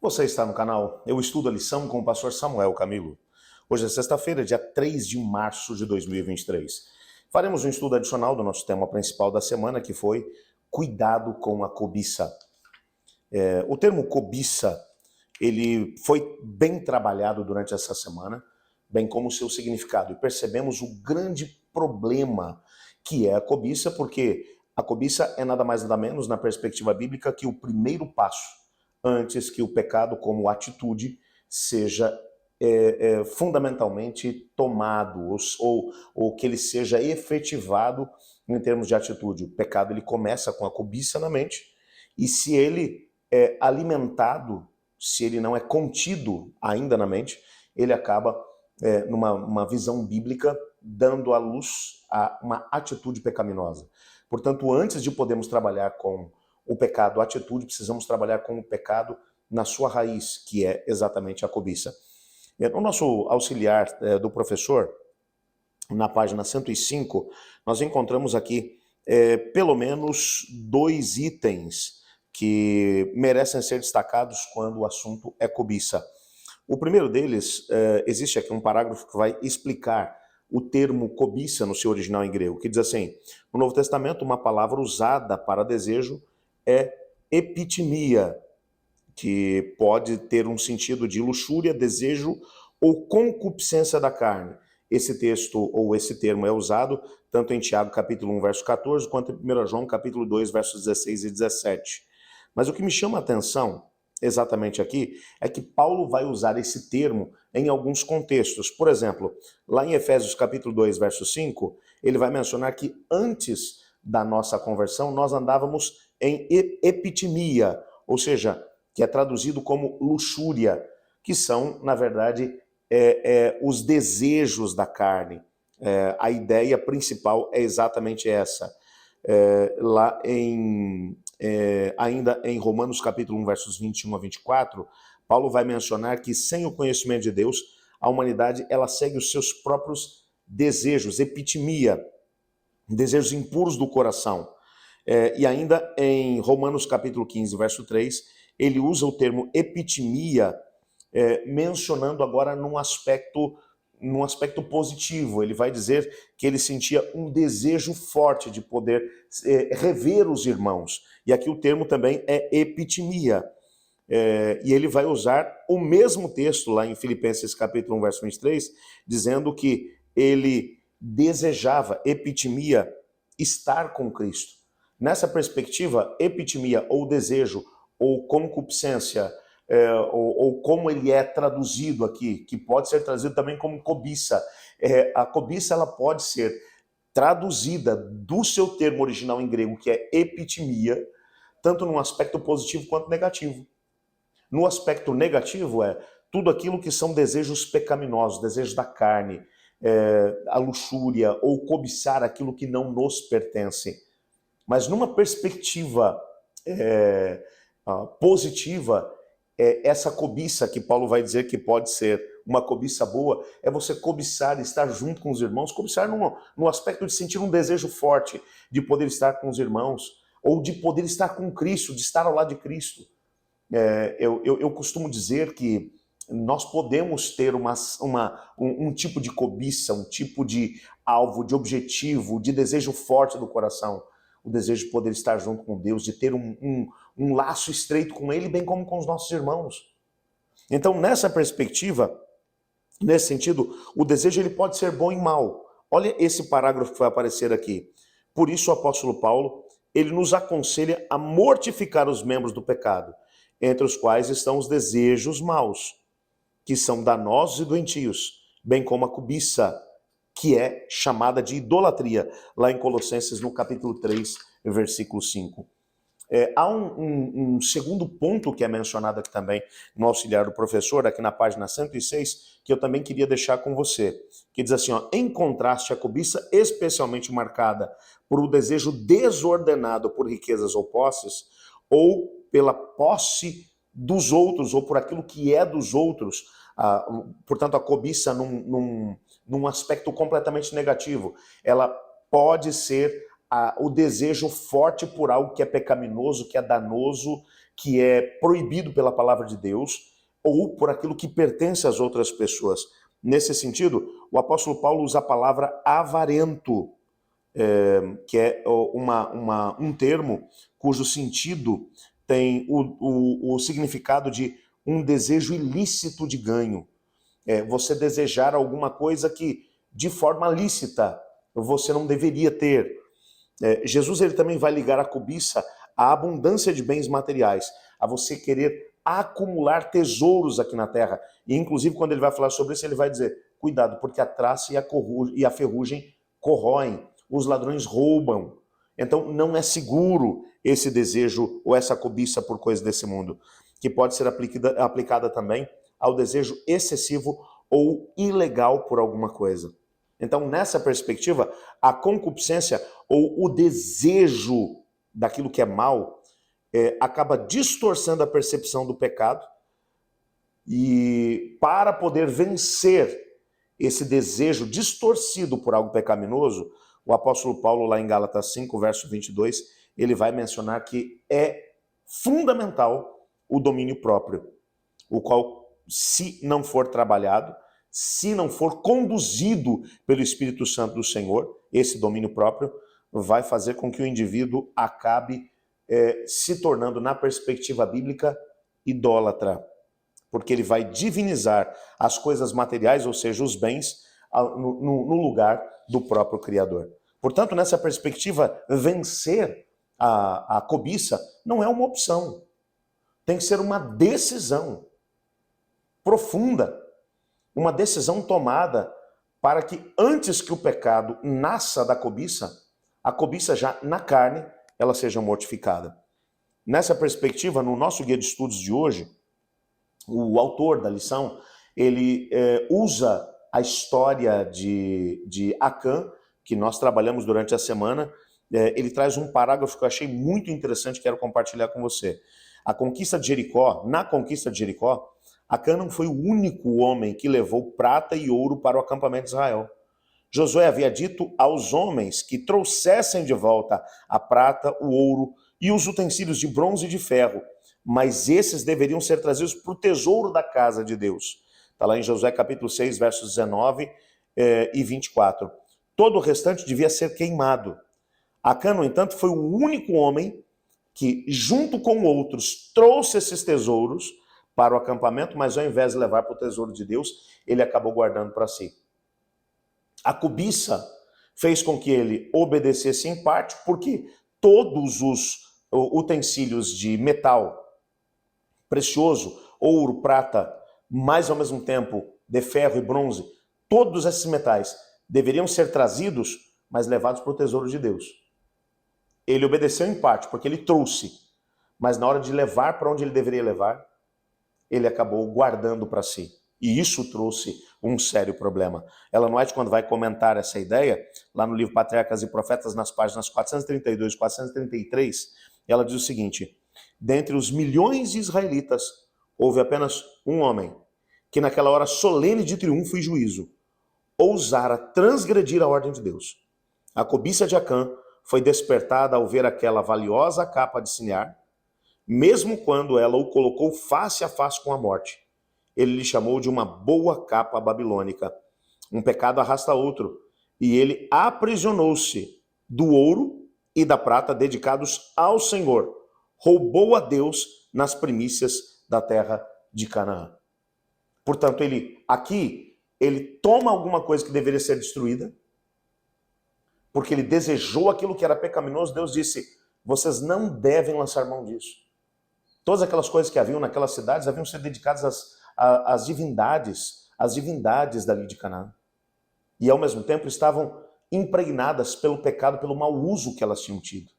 Você está no canal Eu Estudo a Lição com o pastor Samuel Camilo. Hoje é sexta-feira, dia 3 de março de 2023. Faremos um estudo adicional do nosso tema principal da semana, que foi Cuidado com a Cobiça. O termo cobiça, ele foi bem trabalhado durante essa semana, bem como o seu significado. E percebemos o grande problema que é a cobiça, porque a cobiça é nada mais nada menos, na perspectiva bíblica, que o primeiro passo antes que o pecado como atitude seja fundamentalmente tomado ou que ele seja efetivado em termos de atitude. O pecado ele começa com a cobiça na mente e se ele é alimentado, se ele não é contido ainda na mente, ele acaba numa visão bíblica dando à luz a uma atitude pecaminosa. Portanto, antes de podermos trabalhar com o pecado, a atitude, precisamos trabalhar com o pecado na sua raiz, que é exatamente a cobiça. No nosso auxiliar do professor, na página 105, nós encontramos aqui pelo menos 2 itens que merecem ser destacados quando o assunto é cobiça. O primeiro deles, existe aqui um parágrafo que vai explicar o termo cobiça no seu original em grego, que diz assim: no Novo Testamento, uma palavra usada para desejo é epitimia, que pode ter um sentido de luxúria, desejo ou concupiscência da carne. Esse texto ou esse termo é usado tanto em Tiago capítulo 1, verso 14, quanto em 1 João capítulo 2, versos 16 e 17. Mas o que me chama a atenção exatamente aqui é que Paulo vai usar esse termo em alguns contextos. Por exemplo, lá em Efésios capítulo 2, verso 5, ele vai mencionar que antes da nossa conversão nós andávamos em epitimia, ou seja, que é traduzido como luxúria, que são, na verdade, os desejos da carne. A ideia principal é exatamente essa. Lá ainda em Romanos capítulo 1, versos 21 a 24, Paulo vai mencionar que sem o conhecimento de Deus, a humanidade ela segue os seus próprios desejos, epitimia, desejos impuros do coração. E ainda em Romanos capítulo 15, verso 3, ele usa o termo epitimia, mencionando agora num aspecto positivo. Ele vai dizer que ele sentia um desejo forte de poder rever os irmãos. E aqui o termo também é epitimia. E ele vai usar o mesmo texto lá em Filipenses capítulo 1, verso 23, dizendo que ele desejava, epitimia, estar com Cristo. Nessa perspectiva, epitimia ou desejo ou concupiscência, ou como ele é traduzido aqui, que pode ser traduzido também como cobiça. A cobiça ela pode ser traduzida do seu termo original em grego, que é epitimia, tanto num aspecto positivo quanto negativo. No aspecto negativo é tudo aquilo que são desejos pecaminosos, desejos da carne, a luxúria ou cobiçar aquilo que não nos pertence. Mas numa perspectiva positiva, essa cobiça que Paulo vai dizer que pode ser uma cobiça boa, é você cobiçar, estar junto com os irmãos, cobiçar no aspecto de sentir um desejo forte de poder estar com os irmãos, ou de poder estar com Cristo, de estar ao lado de Cristo. Eu costumo dizer que nós podemos ter um tipo de cobiça, um tipo de alvo, de objetivo, de desejo forte do coração. O desejo de poder estar junto com Deus, de ter um laço estreito com Ele, bem como com os nossos irmãos. Então, nessa perspectiva, nesse sentido, o desejo ele pode ser bom e mau. Olha esse parágrafo que vai aparecer aqui. Por isso o apóstolo Paulo, ele nos aconselha a mortificar os membros do pecado, entre os quais estão os desejos maus, que são danosos e doentios, bem como a cobiça, que é chamada de idolatria, lá em Colossenses, no capítulo 3, versículo 5. Há um segundo ponto que é mencionado aqui também no auxiliar do professor, aqui na página 106, que eu também queria deixar com você, que diz assim, ó, em contraste, a cobiça especialmente marcada por um desejo desordenado por riquezas ou posses, ou pela posse dos outros, ou por aquilo que é dos outros, portanto, a cobiça num aspecto completamente negativo, ela pode ser o desejo forte por algo que é pecaminoso, que é danoso, que é proibido pela palavra de Deus ou por aquilo que pertence às outras pessoas. Nesse sentido, o apóstolo Paulo usa a palavra avarento, que é um termo cujo sentido tem o significado de um desejo ilícito de ganho. Você desejar alguma coisa que, de forma lícita, você não deveria ter. Jesus ele também vai ligar a cobiça à abundância de bens materiais, a você querer acumular tesouros aqui na terra. E, inclusive, quando ele vai falar sobre isso, ele vai dizer, cuidado, porque a traça e a ferrugem corroem, os ladrões roubam. Então, não é seguro esse desejo ou essa cobiça por coisas desse mundo, que pode ser aplicada também ao desejo excessivo ou ilegal por alguma coisa. Então, nessa perspectiva, a concupiscência ou o desejo daquilo que é mal acaba distorcendo a percepção do pecado, e para poder vencer esse desejo distorcido por algo pecaminoso, o apóstolo Paulo, lá em Gálatas 5, verso 22, ele vai mencionar que é fundamental o domínio próprio, o qual, se não for trabalhado, se não for conduzido pelo Espírito Santo do Senhor, esse domínio próprio vai fazer com que o indivíduo acabe se tornando, na perspectiva bíblica, idólatra, porque ele vai divinizar as coisas materiais, ou seja, os bens, no lugar do próprio Criador. Portanto, nessa perspectiva, vencer a cobiça não é uma opção, tem que ser uma decisão profunda, uma decisão tomada para que, antes que o pecado nasça da cobiça, a cobiça já na carne, ela seja mortificada. Nessa perspectiva, no nosso guia de estudos de hoje, o autor da lição, ele usa a história de Acã, que nós trabalhamos durante a semana. Ele traz um parágrafo que eu achei muito interessante, quero compartilhar com você. Na conquista de Jericó, Acã não foi o único homem que levou prata e ouro para o acampamento de Israel. Josué havia dito aos homens que trouxessem de volta a prata, o ouro e os utensílios de bronze e de ferro, mas esses deveriam ser trazidos para o tesouro da casa de Deus. Está lá em Josué capítulo 6, versos 19 e 24. Todo o restante devia ser queimado. Acã, no entanto, foi o único homem que, junto com outros, trouxe esses tesouros para o acampamento, mas ao invés de levar para o tesouro de Deus, ele acabou guardando para si. A cobiça fez com que ele obedecesse em parte, porque todos os utensílios de metal precioso, ouro, prata, mas ao mesmo tempo de ferro e bronze, todos esses metais deveriam ser trazidos, mas levados para o tesouro de Deus. Ele obedeceu em parte, porque ele trouxe, mas na hora de levar para onde ele deveria levar, ele acabou guardando para si. E isso trouxe um sério problema. Ellen White, quando vai comentar essa ideia, lá no livro Patriarcas e Profetas, nas páginas 432 e 433, ela diz o seguinte: dentre os milhões de israelitas, houve apenas um homem, que naquela hora solene de triunfo e juízo, ousara transgredir a ordem de Deus. A cobiça de Acã foi despertada ao ver aquela valiosa capa de Sinear, mesmo quando ela o colocou face a face com a morte. Ele lhe chamou de uma boa capa babilônica. Um pecado arrasta outro, e ele aprisionou-se do ouro e da prata dedicados ao Senhor. Roubou a Deus nas primícias da terra de Canaã. Portanto, ele toma alguma coisa que deveria ser destruída, porque ele desejou aquilo que era pecaminoso. Deus disse: vocês não devem lançar mão disso. Todas aquelas coisas que haviam naquelas cidades haviam sido dedicadas às divindades dali de Canaã. E ao mesmo tempo estavam impregnadas pelo pecado, pelo mau uso que elas tinham tido.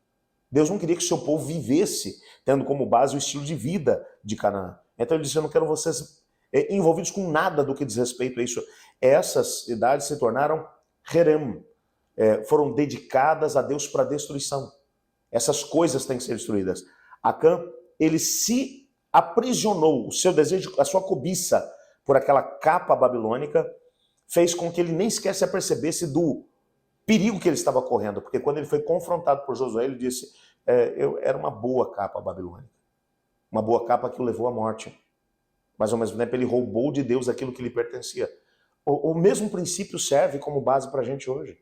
Deus não queria que o seu povo vivesse tendo como base o estilo de vida de Canaã. Então ele disse: eu não quero vocês envolvidos com nada do que diz respeito a isso. Essas cidades se tornaram herem, foram dedicadas a Deus para destruição. Essas coisas têm que ser destruídas. Acã, ele se aprisionou, o seu desejo, a sua cobiça por aquela capa babilônica, fez com que ele nem sequer se apercebesse do perigo que ele estava correndo, porque quando ele foi confrontado por Josué, ele disse: era uma boa capa babilônica. Uma boa capa que o levou à morte. Mas ao mesmo tempo ele roubou de Deus aquilo que lhe pertencia. O mesmo princípio serve como base para a gente hoje.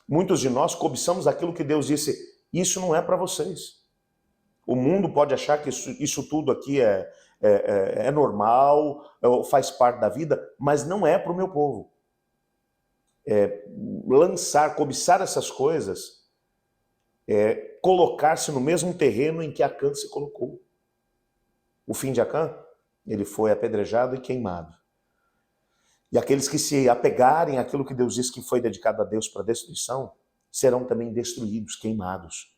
Muitos de nós cobiçamos aquilo que Deus disse, isso não é para vocês. O mundo pode achar que isso tudo aqui é normal, faz parte da vida, mas não é para o meu povo. Cobiçar essas coisas, colocar-se no mesmo terreno em que Acã se colocou. O fim de Acã, ele foi apedrejado e queimado. E aqueles que se apegarem àquilo que Deus disse que foi dedicado a Deus para destruição, serão também destruídos, queimados.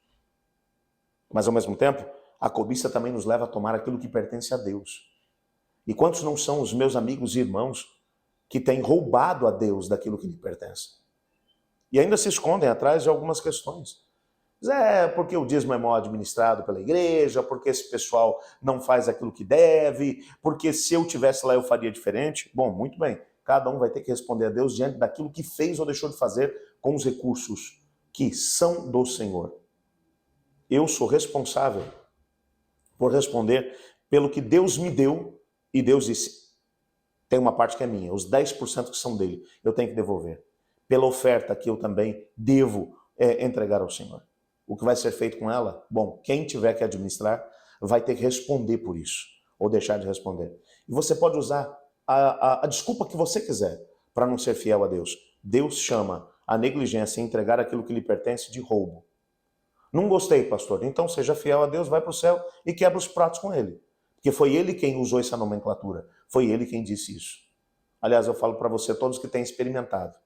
Mas ao mesmo tempo, a cobiça também nos leva a tomar aquilo que pertence a Deus. E quantos não são os meus amigos e irmãos que têm roubado a Deus daquilo que lhe pertence? E ainda se escondem atrás de algumas questões. Porque o dízimo é mal administrado pela igreja, porque esse pessoal não faz aquilo que deve, porque se eu tivesse lá eu faria diferente. Bom, muito bem, cada um vai ter que responder a Deus diante daquilo que fez ou deixou de fazer com os recursos que são do Senhor. Eu sou responsável por responder pelo que Deus me deu, e Deus disse, tem uma parte que é minha, os 10% que são dele, eu tenho que devolver. Pela oferta que eu também devo entregar ao Senhor. O que vai ser feito com ela? Bom, quem tiver que administrar vai ter que responder por isso, ou deixar de responder. E você pode usar a desculpa que você quiser para não ser fiel a Deus. Deus chama a negligência em entregar aquilo que lhe pertence de roubo. Não gostei, pastor. Então seja fiel a Deus, vai para o céu e quebra os pratos com ele. Porque foi ele quem usou essa nomenclatura. Foi ele quem disse isso. Aliás, eu falo para você, todos que têm experimentado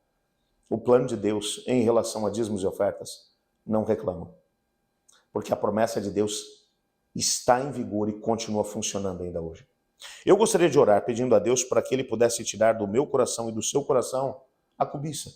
o plano de Deus em relação a dízimos e ofertas, não reclamam. Porque a promessa de Deus está em vigor e continua funcionando ainda hoje. Eu gostaria de orar pedindo a Deus para que Ele pudesse tirar do meu coração e do seu coração a cobiça.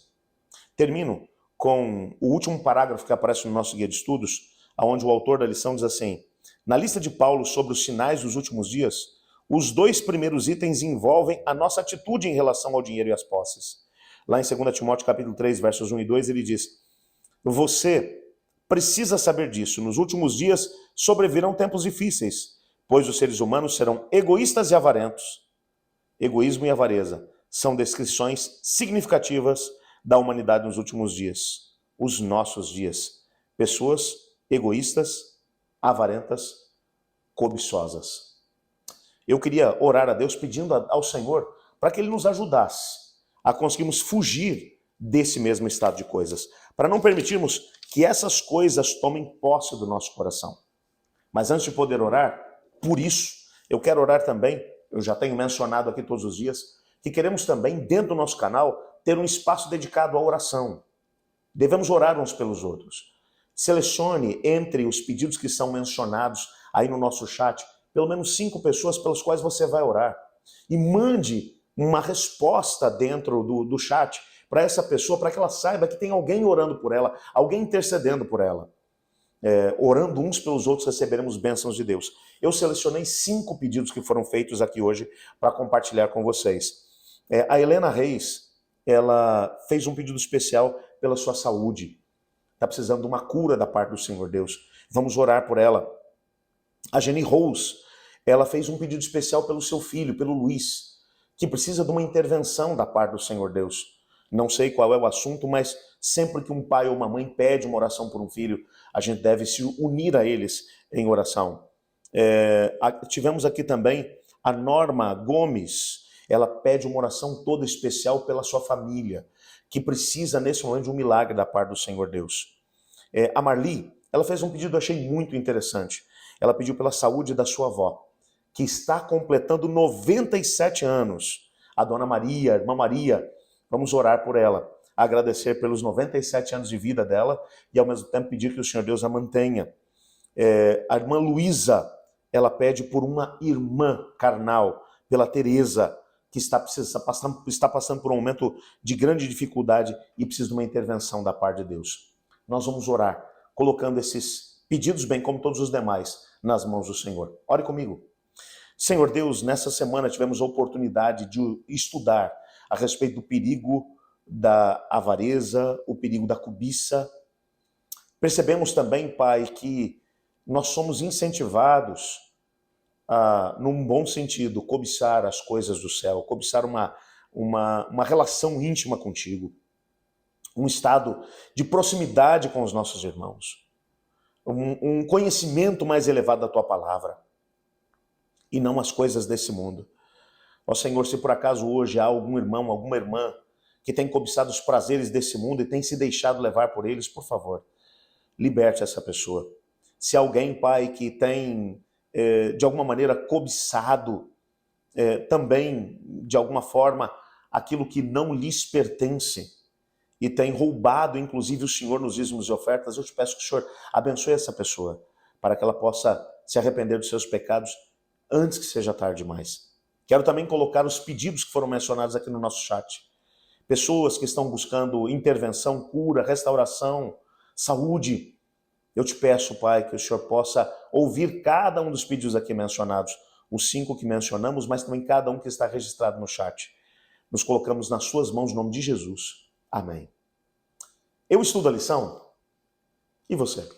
Termino com o último parágrafo que aparece no nosso guia de estudos, onde o autor da lição diz assim: na lista de Paulo sobre os sinais dos últimos dias, os 2 primeiros itens envolvem a nossa atitude em relação ao dinheiro e às posses. Lá em 2 Timóteo capítulo 3, versos 1 e 2, ele diz: você precisa saber disso. Nos últimos dias sobrevirão tempos difíceis, pois os seres humanos serão egoístas e avarentos. Egoísmo e avareza são descrições significativas da humanidade nos últimos dias. Os nossos dias. Pessoas egoístas, avarentas, cobiçosas. Eu queria orar a Deus pedindo ao Senhor para que Ele nos ajudasse a conseguirmos fugir desse mesmo estado de coisas, para não permitirmos que essas coisas tomem posse do nosso coração. Mas antes de poder orar, por isso, eu quero orar também, eu já tenho mencionado aqui todos os dias, que queremos também, dentro do nosso canal, ter um espaço dedicado à oração. Devemos orar uns pelos outros. Selecione entre os pedidos que são mencionados aí no nosso chat, pelo menos 5 pessoas pelas quais você vai orar. E mande uma resposta dentro do chat para essa pessoa, para que ela saiba que tem alguém orando por ela, alguém intercedendo por ela. Orando uns pelos outros, receberemos bênçãos de Deus. Eu selecionei 5 pedidos que foram feitos aqui hoje para compartilhar com vocês. A Helena Reis, ela fez um pedido especial pela sua saúde. Está precisando de uma cura da parte do Senhor Deus. Vamos orar por ela. A Jenny Rose, ela fez um pedido especial pelo seu filho, pelo Luiz, que precisa de uma intervenção da parte do Senhor Deus. Não sei qual é o assunto, mas sempre que um pai ou uma mãe pede uma oração por um filho, a gente deve se unir a eles em oração. Tivemos aqui também a Norma Gomes. Ela pede uma oração toda especial pela sua família, que precisa nesse momento de um milagre da parte do Senhor Deus. A Marli, ela fez um pedido que eu achei muito interessante. Ela pediu pela saúde da sua avó, que está completando 97 anos. A dona Maria, a irmã Maria, vamos orar por ela, agradecer pelos 97 anos de vida dela e ao mesmo tempo pedir que o Senhor Deus a mantenha. A irmã Luísa, ela pede por uma irmã carnal, pela Tereza, que está passando por um momento de grande dificuldade e precisa de uma intervenção da parte de Deus. Nós vamos orar, colocando esses pedidos, bem como todos os demais, nas mãos do Senhor. Ore comigo. Senhor Deus, nessa semana tivemos a oportunidade de estudar a respeito do perigo da avareza, o perigo da cobiça. Percebemos também, Pai, que nós somos incentivados num bom sentido, cobiçar as coisas do céu, cobiçar uma relação íntima contigo, um estado de proximidade com os nossos irmãos, um conhecimento mais elevado da tua palavra, e não as coisas desse mundo. Ó Senhor, se por acaso hoje há algum irmão, alguma irmã que tem cobiçado os prazeres desse mundo e tem se deixado levar por eles, por favor, liberte essa pessoa. Se alguém, Pai, que tem de alguma maneira cobiçado também, de alguma forma, aquilo que não lhes pertence e tem roubado, inclusive, o Senhor nos dízimos e ofertas, eu te peço que o Senhor abençoe essa pessoa, para que ela possa se arrepender dos seus pecados antes que seja tarde demais. Quero também colocar os pedidos que foram mencionados aqui no nosso chat. Pessoas que estão buscando intervenção, cura, restauração, saúde. Eu te peço, Pai, que o Senhor possa ouvir cada um dos pedidos aqui mencionados, os 5 que mencionamos, mas também cada um que está registrado no chat. Nos colocamos nas suas mãos, no nome de Jesus. Amém. Eu estudo a lição? E você?